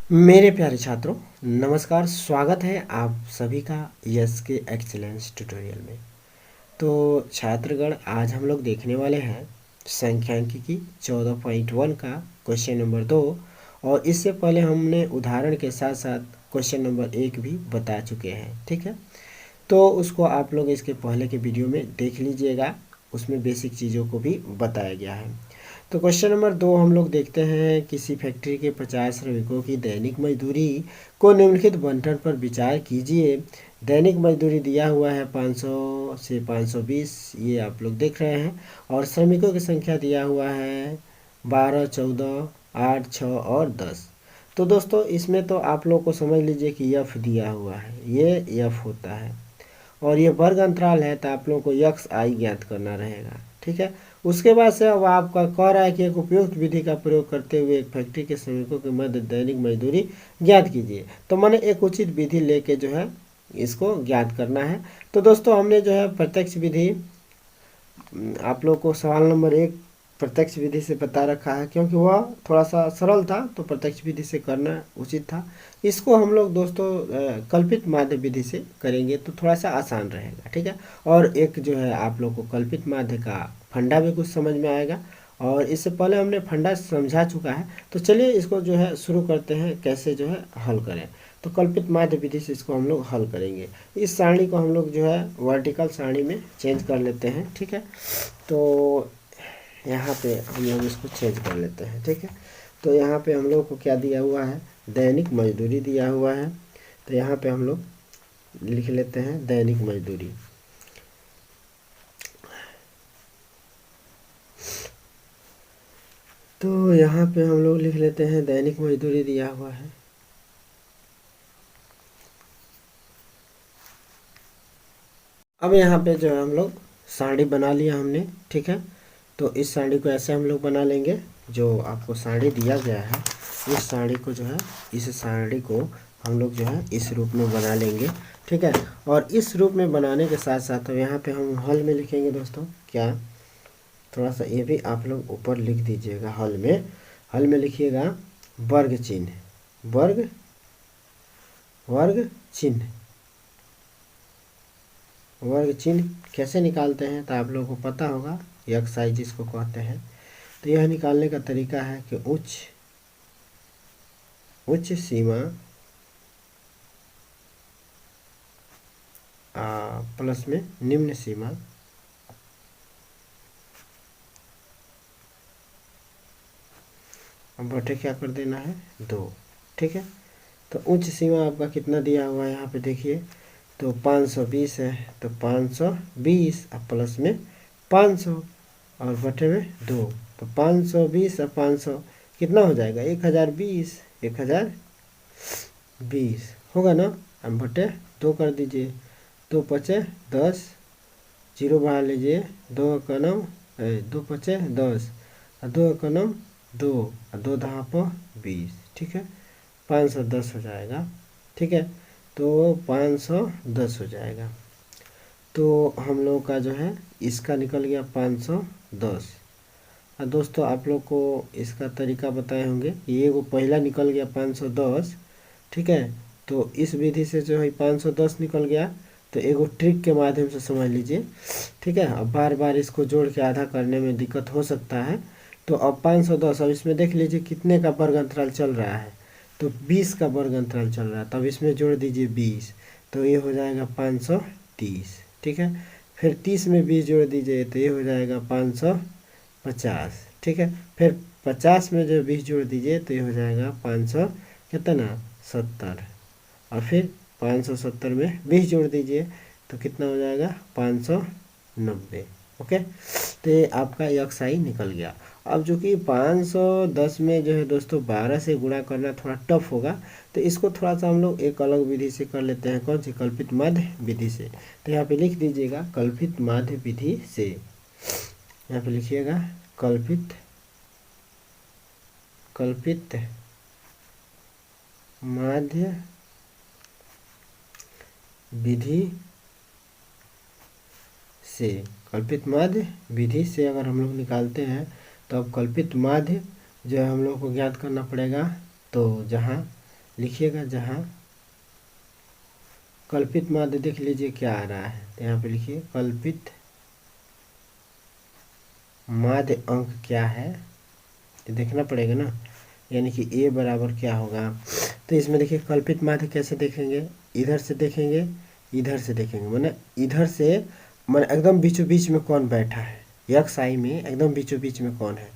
मेरे प्यारे छात्रों, नमस्कार। स्वागत है आप सभी का यस के एक्सीलेंस ट्यूटोरियल में। तो छात्रगण, आज हम लोग देखने वाले हैं सांख्यिकी 14.1 का क्वेश्चन नंबर 2। और इससे पहले हमने उदाहरण के साथ साथ क्वेश्चन नंबर 1 भी बता चुके हैं, ठीक है। तो उसको आप लोग इसके पहले के वीडियो में देख लीजिएगा, उसमें बेसिक चीज़ों को भी बताया गया है। तो क्वेश्चन नंबर 2 हम लोग देखते हैं, किसी फैक्ट्री के 50 श्रमिकों की दैनिक मजदूरी को निम्नलिखित बंटन पर विचार कीजिए। दैनिक मजदूरी दिया हुआ है 500 से 520, ये आप लोग देख रहे हैं। और श्रमिकों की संख्या दिया हुआ है 12, 14, 8, 6 और 10। तो दोस्तों, इसमें तो आप लोग को समझ लीजिए कि यफ दिया हुआ है, ये यफ होता है और ये वर्ग अंतराल है, तो आप लोगों को यक्स आई ज्ञात करना रहेगा, ठीक है। उसके बाद से अब आपका कह रहा है कि एक उपयुक्त विधि का प्रयोग करते हुए एक फैक्ट्री के श्रमिकों के मध्य दैनिक मजदूरी ज्ञात कीजिए। तो मैंने एक उचित विधि लेके जो है इसको ज्ञात करना है। तो दोस्तों, हमने जो है प्रत्यक्ष विधि आप लोग को सवाल नंबर 1 प्रत्यक्ष विधि से बता रखा है, क्योंकि वह थोड़ा सा सरल था तो प्रत्यक्ष विधि से करना उचित था। इसको हम लोग दोस्तों कल्पित माध्य विधि से करेंगे तो थोड़ा सा आसान रहेगा, ठीक है। और एक जो है आप लोग को कल्पित माध्य का फंडा भी कुछ समझ में आएगा, और इससे पहले हमने फंडा समझा चुका है। तो चलिए इसको जो है शुरू करते हैं, कैसे जो है हल करें। तो कल्पित माध्य विधि से इसको हम लोग हल करेंगे। इस सारणी को हम लोग जो है वर्टिकल सारणी में चेंज कर लेते हैं, ठीक है। तो यहाँ पे हम लोग इसको चेंज कर लेते हैं, ठीक है। तो यहाँ पे हम लोग को क्या दिया हुआ है, दैनिक मजदूरी दिया हुआ है। तो यहाँ पे हम लोग लिख लेते हैं दैनिक मजदूरी। तो यहाँ पे हम लोग लिख लेते हैं दैनिक मजदूरी दिया हुआ है। अब यहाँ पे जो है हम लोग सारणी बना लिया हमने, ठीक है। तो इस सारणी को ऐसे हम लोग बना लेंगे, जो आपको सारणी दिया गया है इस सारणी को जो है, इस सारणी को हम लोग जो है इस रूप में बना लेंगे, ठीक है। और इस रूप में बनाने के साथ साथ अब यहाँ पे हम हल में लिखेंगे दोस्तों क्या, थोड़ा सा ये भी आप लोग ऊपर लिख दीजिएगा। हल में लिखिएगा वर्ग चिन्ह, वर्ग चिन्ह। वर्ग चिन्ह कैसे निकालते हैं तो आप लोगों को पता होगा, यक्स आई जिसको कहते हैं। तो यह निकालने का तरीका है कि उच्च सीमा प्लस में निम्न सीमा अब बटे क्या कर देना है 2, ठीक है। तो उच्च सीमा आपका कितना दिया हुआ है यहाँ पे देखिए, तो 520 है। तो 520 अब प्लस में 500 और बटे में 2। तो 520 और 500 कितना हो जाएगा 1020, 1020 होगा ना। अब बटे 2 कर दीजिए, 2 पचे 10, जीरो बाहर लीजिए, 2 एकनम 2 पचे 10 और 2 एकनम 2 और 2 दहा पर 20, ठीक है। 510 हो जाएगा, ठीक है। तो 510 हो जाएगा। तो हम लोग का जो है इसका निकल गया 510। और दोस्तों आप लोग को इसका तरीका बताए होंगे, ये वो पहला निकल गया 510, ठीक है। तो इस विधि से जो है 510 निकल गया। तो एगो ट्रिक के माध्यम से समझ लीजिए, ठीक है। अब बार बार इसको जोड़ के आधा करने में दिक्कत हो सकता है। तो अब 510, अब इसमें देख लीजिए कितने का वर्ग अंतराल चल रहा है, तो 20 का वर्ग अंतराल चल रहा है। तब इसमें जोड़ दीजिए 20, तो ये हो जाएगा 530, ठीक है। फिर 30 में 20 जोड़ दीजिए तो ये हो जाएगा 550, ठीक है। फिर 50 में जो 20 जोड़ दीजिए तो ये हो जाएगा 500 कितना 70। और फिर 570 में 20 जोड़ दीजिए तो कितना हो जाएगा 590, ओके। तो ये आपका यक्स आई निकल गया। अब जो कि 510 में जो है दोस्तों 12 से गुणा करना थोड़ा टफ होगा, तो इसको थोड़ा सा हम लोग एक अलग विधि से कर लेते हैं। कौन सी, कल्पित माध्य विधि से। तो यहाँ पे लिख दीजिएगा कल्पित माध्य विधि से, यहाँ पे लिखिएगा कल्पित माध्य विधि से। कल्पित माध्य विधि से अगर हम लोग निकालते हैं तो अब कल्पित माध्य जो है हम लोग को ज्ञात करना पड़ेगा। तो जहाँ लिखिएगा जहाँ कल्पित माध्य देख लीजिए क्या आ रहा है, तो यहाँ पे लिखिए कल्पित माध्य अंक क्या है, ये देखना पड़ेगा ना, यानी कि ए बराबर क्या होगा। तो इसमें देखिए कल्पित माध्य कैसे देखेंगे, इधर से देखेंगे, इधर से देखेंगे, माने इधर से माने एकदम बीचों बीच में कौन बैठा है, यक्स आई में एकदम बीचों बीच में कौन है।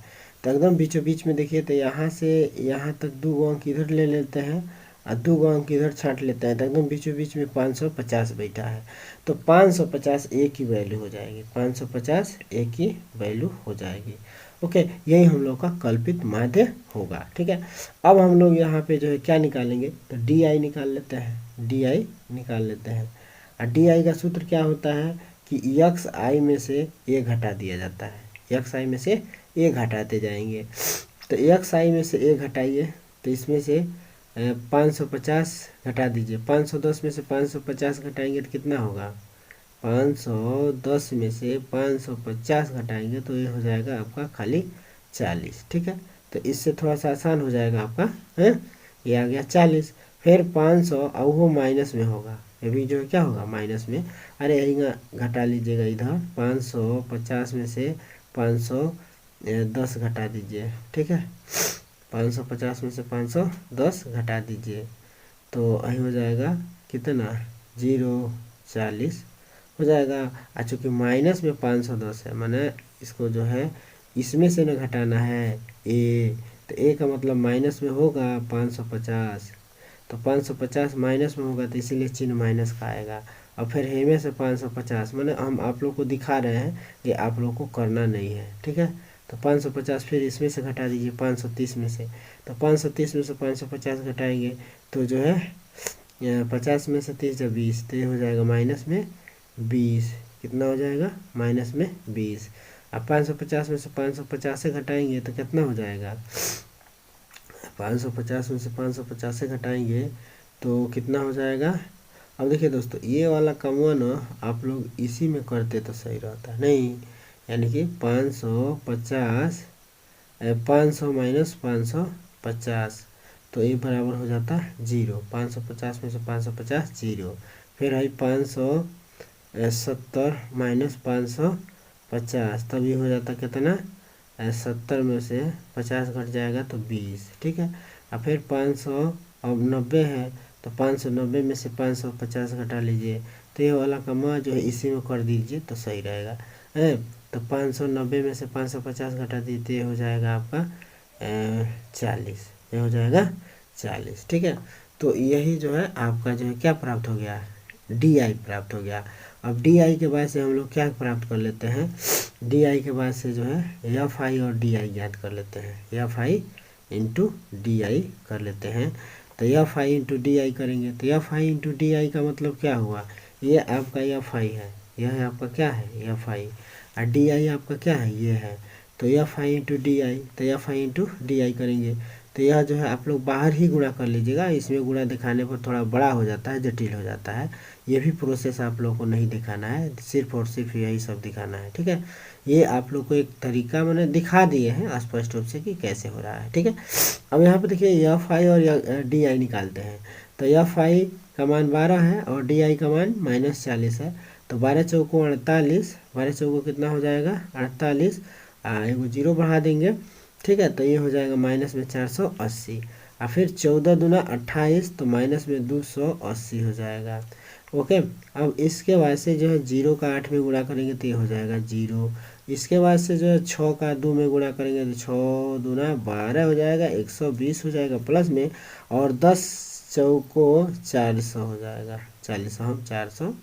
तो एकदम बीचों बीच में देखिए, तो यहाँ से यहाँ तक 2 अंक इधर ले लेते हैं और 2 अंक इधर छांट लेते हैं, तो एकदम बीचों बीच में 550 बैठा है। तो 550 ए की वैल्यू हो जाएगी, 550 ए की वैल्यू हो जाएगी। ओके, यही हम लोग का कल्पित माध्य होगा। ठीक है, अब हम लोग यहाँ पे जो है क्या निकालेंगे, तो डी आई निकाल लेते हैं, डी आई निकाल लेते हैं। और डी आई का सूत्र क्या होता है कि यक्स आई में से ए घटा दिया जाता है, यक्स आई में से ए घटाते जाएंगे। तो यक्स आई में से ए घटाइए, तो इसमें से 550 घटा दीजिए, 510 में से 550 घटाएंगे तो कितना होगा, 510 में से 550 घटाएंगे तो ये हो जाएगा आपका खाली 40। ठीक है, तो इससे थोड़ा सा आसान हो जाएगा आपका, है ये आ गया 40। फिर 500 और वो माइनस में होगा, ये भी जो है क्या होगा माइनस में। अरे यही घटा लीजिएगा इधर, 550 में से 510 घटा दीजिए। ठीक है, 550 में से 510 घटा दीजिए, तो यही हो जाएगा कितना, 040 हो जाएगा। चूँकि माइनस में 510 है, माने इसको जो है इसमें से न घटाना है ए, तो ए का मतलब माइनस में होगा 550, तो 550 माइनस में होगा, तो इसीलिए चिन्ह माइनस का आएगा। और फिर हे में से 550, माने हम आप लोग को दिखा रहे हैं, ये आप लोग को करना नहीं है। ठीक है, तो 550 फिर इसमें से घटा दीजिए 530 में से, तो 530 में से 550 घटाएंगे तो जो है 50 में से 30 जब 20, तो ये हो जाएगा माइनस में 20, कितना हो जाएगा माइनस में 20। अब 550 में से 550 से घटाएंगे तो कितना हो जाएगा, 550 में से 550 से घटाएंगे तो कितना हो जाएगा। अब देखिए दोस्तों, ये वाला कमवा ना आप लोग इसी में करते तो सही रहता, नहीं यानी कि 550 500 माइनस 550, तो ये बराबर हो जाता 0, 550 में से 550 0। फिर है 570 माइनस 550, तब ये हो जाता कितना, 70 में से 50 घट जाएगा तो 20। ठीक है, और फिर 590 है, तो 590 में से 550 घटा लीजिए, तो ये वाला कमा जो है इसी में कर दीजिए तो सही रहेगा। है तो 590 में से 550 घटा दीजिए, तो ये हो जाएगा आपका 40, ये हो जाएगा 40। ठीक है, तो यही जो है आपका जो है क्या प्राप्त हो गया, डी आई प्राप्त हो गया। अब डी आई के बाद से हम लोग क्या प्राप्त कर लेते हैं, डी आई के बाद से जो है एफ आई और डी आई ज्ञात कर लेते हैं, एफ आई इंटू डी आई कर लेते हैं। तो F I into D I करेंगे, तो एफ आई इंटू डी आई का मतलब क्या हुआ, ये आपका एफ आई है, यह है आपका क्या है एफ आई, और डी आई आपका क्या है ये है। तो F I into D I, तो F I into D I करेंगे, तो यह जो है आप लोग बाहर ही गुणा कर लीजिएगा, इसमें गुणा दिखाने पर थोड़ा बड़ा हो जाता है, जटिल हो जाता है। ये भी प्रोसेस आप लोगों को नहीं दिखाना है, सिर्फ और सिर्फ यही सब दिखाना है। ठीक है, ये आप लोग को एक तरीका मैंने दिखा दिए हैं स्पष्ट रूप से कि कैसे हो रहा है। ठीक है, अब यहाँ पे देखिए एफ आई और डी आई निकालते हैं, तो एफ आई का मान 12 है और डी आई का मान -40 है, तो 12 चौको 48, 12 चौको कितना हो जाएगा 48, एगो 0 बढ़ा देंगे। ठीक है, तो ये हो जाएगा माइनस में 480, और फिर 14 दूना 28, तो माइनस में 280 हो जाएगा। ओके, अब इसके बाद से जो है 0 का 8 में गुणा करेंगे तो ये हो जाएगा 0। इसके बाद से जो है 6 का 2 में गुणा करेंगे तो 6 दूना 12 हो जाएगा, 120 हो जाएगा प्लस में, और 10 चौको 400 हो जाएगा, 40 हम 400,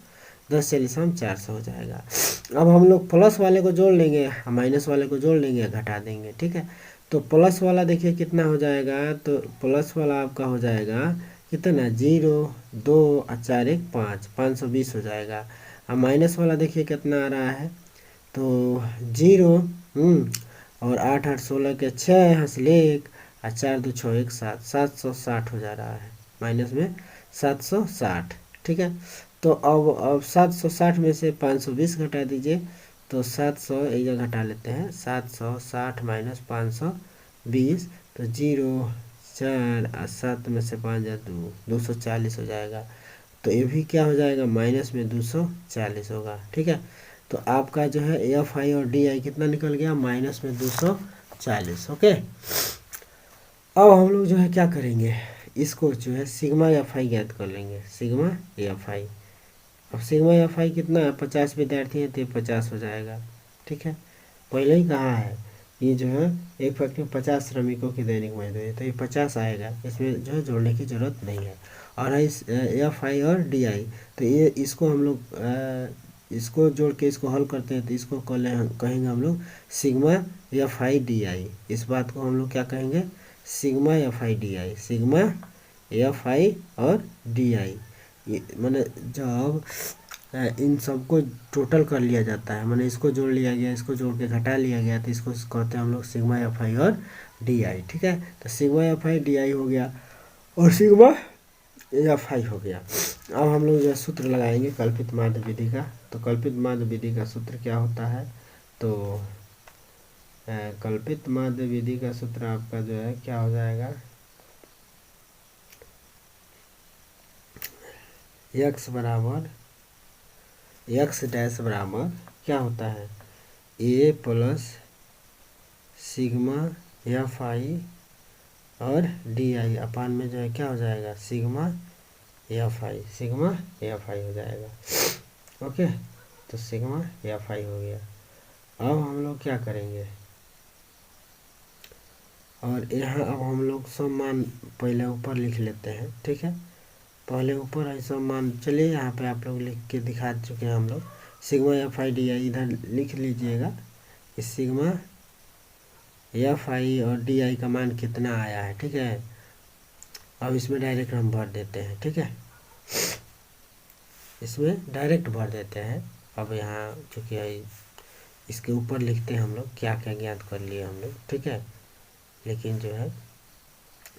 10 40 हम 400 हो जाएगा। अब हम लोग प्लस वाले को जोड़ लेंगे, माइनस वाले को जोड़ लेंगे, घटा देंगे। ठीक है, तो प्लस वाला देखिए कितना हो जाएगा, तो प्लस वाला आपका हो जाएगा कितना 0 2 और 4 1 5, 520 हो जाएगा। अब माइनस वाला देखिए कितना आ रहा है, तो 0 और 8 8 16 के 6 यहाँ से ले 1 और 4 2 6 1 7, 760 हो जा रहा है, माइनस में 760। ठीक है, तो अब 760 में से 520 घटा दीजिए, तो 700 एक जगह घटा लेते हैं, 760 माइनस 520, तो 0 4 और 7 में से 5 जा 240 हो जाएगा। तो ये भी क्या हो जाएगा, माइनस में 240 होगा। ठीक है, तो आपका जो है एफ आई और डी आई कितना निकल गया, माइनस में 240। ओके, अब हम लोग जो है क्या करेंगे, इसको जो है सिग्मा एफ आई ज्ञात कर लेंगे, सिग्मा एफ आई। अब सिग्मा एफ आई कितना है, 50 विद्यार्थी हैं तो 50 हो जाएगा। ठीक है, पहले ही कहा है ये जो है एक फैक्ट्री में 50 श्रमिकों की दैनिक मजदूरी, तो ये 50 आएगा, इसमें जो है जोड़ने की ज़रूरत नहीं है। और इस एफ आई और डी आई, तो ये इसको हम लोग इसको जोड़ के इसको हल करते हैं, तो इसको कहेंगे हम लोग sigma F I D I. इस बात को हम लोग क्या कहेंगे, sigma F I D I, sigma F I और डी आई। मैंने जब इन सबको टोटल कर लिया जाता है, मैंने इसको जोड़ लिया गया, इसको जोड़ के घटा लिया गया, तो इसको कहते हैं हम लोग सिग्मा एफ आई और डी आई। ठीक है, तो sigma F I D I हो गया और सिग्मा एफ आई हो गया। अब हम लोग जो सूत्र लगाएंगे कल्पित माध्य विधि का। तो कल्पित माध्य विधि का सूत्र क्या होता है, तो कल्पित माध्य विधि का सूत्र आपका जो है क्या हो जाएगा, एक्स बराबर एक्स डैश बराबर क्या होता है, ए प्लस सिग्मा एफ आई और डी आई अपान में जो है क्या हो जाएगा, sigma F I, sigma F I हो जाएगा। ओके, तो सिग्मा एफ आई हो गया। अब हम लोग क्या करेंगे, और यहाँ अब हम लोग सब मान पहले ऊपर लिख लेते हैं। ठीक है, पहले ऊपर है सब मान, चलिए यहाँ पे आप लोग लिख के दिखा चुके हैं हम लोग। Sigma F I D I इधर लिख लीजिएगा कि सिग्मा एफ आई और डी आई का मान कितना आया है। ठीक है, अब इसमें डायरेक्ट हम भर देते हैं। ठीक है, इसमें डायरेक्ट भर देते हैं। अब यहाँ चूँकि इसके ऊपर लिखते हैं हम लोग क्या क्या ज्ञात कर लिए हम लोग। ठीक है, लेकिन जो है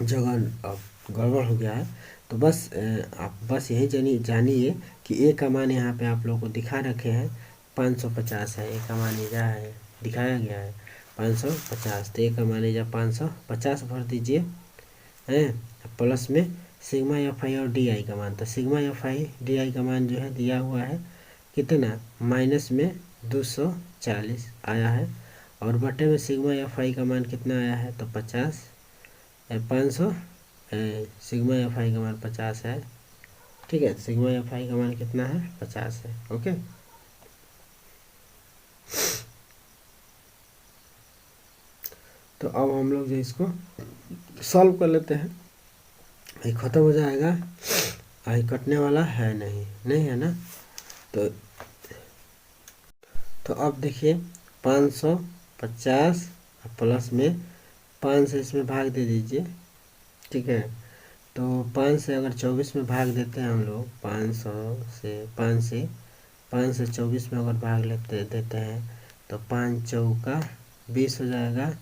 जगह अब गड़बड़ हो गया है, तो बस आप बस यही जानिए कि ए का मान यहाँ पे आप लोगों को दिखा रखे हैं 550 है। ए का मान क्या है, दिखाया गया है 550, तो ए का मान या 550 भर दीजिए हैं, प्लस में सिग्मा एफ आई और डी आई का मान। तो sigma F I D I का मान जो है दिया हुआ है कितना, माइनस में 240 आया है, और बटे में सिग्मा एफ आई का मान कितना आया है, तो 50 500 सिग्मा एफ आई का मान 50 है। ठीक है, सिग्मा एफ आई का मान कितना है, 50 है। ओके, तो अब हम लोग जो इसको सॉल्व कर लेते हैं, ये ख़त्म हो जाएगा, आई कटने वाला है नहीं है ना। तो अब देखिए 550 प्लस में 5 से इसमें भाग दे दीजिए। ठीक है, तो 5 से अगर 24 में भाग देते हैं हम लोग, 5 से 24 में अगर भाग देते हैं, तो 5 चौका 20 हो जाएगा।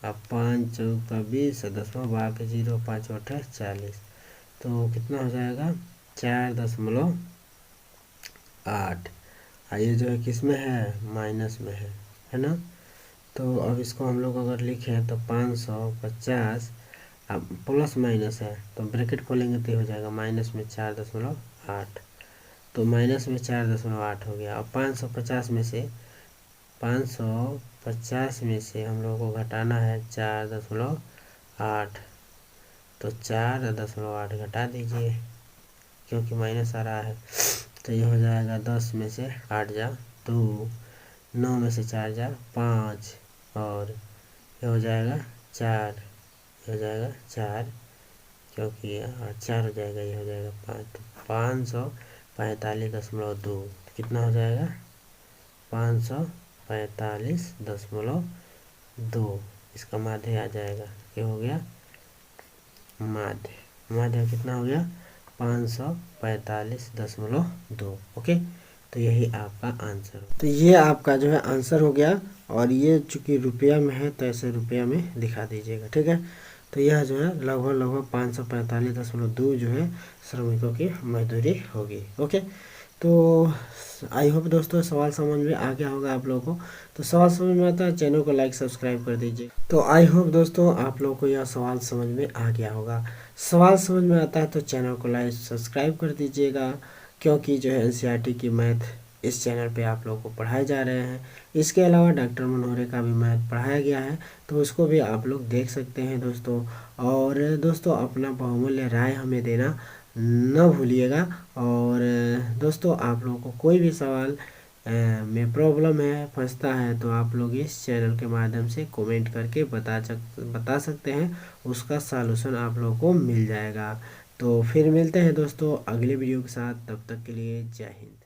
अब 5 चौका 20 है, 10 भाग 0, 5 8 40, तो कितना हो जाएगा 4.8। ये जो है किस में है, माइनस में है ना। तो अब इसको हम लोग अगर लिखें तो 550, अब प्लस माइनस है तो ब्रैकेट खोलेंगे तो हो जाएगा माइनस में 4.8, तो माइनस में 4.8 हो गया। अब 550 में से हम लोगों को घटाना है 4.8, तो 4.8 घटा दीजिए क्योंकि माइनस आ रहा है, तो ये हो जाएगा 10 में से 8 जा 2, 9 में से 4 जा 5, और ये हो जाएगा 4, ये हो जाएगा 4 क्योंकि 4 हो जाएगा, ये हो जाएगा 5, तो 545.2 कितना हो जाएगा 545.2, इसका माध्य आ जाएगा, ये हो गया माध्य कितना हो गया 545.2। ओके, तो यही आपका आंसर हो। तो ये आपका जो है आंसर हो गया, और ये चूँकि रुपया में है तो ऐसे रुपया में दिखा दीजिएगा। ठीक है, तो यह जो है लगभग 545.2 जो है श्रमिकों की मजदूरी होगी। ओके, तो आई होप दोस्तों सवाल समझ में आ गया होगा आप लोगों को। तो सवाल समझ में आता है, चैनल को लाइक सब्सक्राइब कर दीजिए। तो आई होप दोस्तों आप लोगों को यह सवाल समझ में आ गया होगा। सवाल समझ में आता है तो चैनल को लाइक सब्सक्राइब कर दीजिएगा, क्योंकि जो है एनसीईआरटी की मैथ इस चैनल पे आप लोगों को पढ़ाए जा रहे हैं। इसके अलावा डॉक्टर मनोहरे का भी मैथ पढ़ाया गया है, तो उसको भी आप लोग देख सकते हैं दोस्तों। और दोस्तों अपना बहुमूल्य राय हमें देना न भूलिएगा। और दोस्तों आप लोगों को कोई भी सवाल में प्रॉब्लम है, फंसता है, तो आप लोग इस चैनल के माध्यम से कमेंट करके बता सकते हैं। उसका सॉल्यूशन आप लोगों को मिल जाएगा। तो फिर मिलते हैं दोस्तों अगले वीडियो के साथ, तब तक के लिए जय हिंद।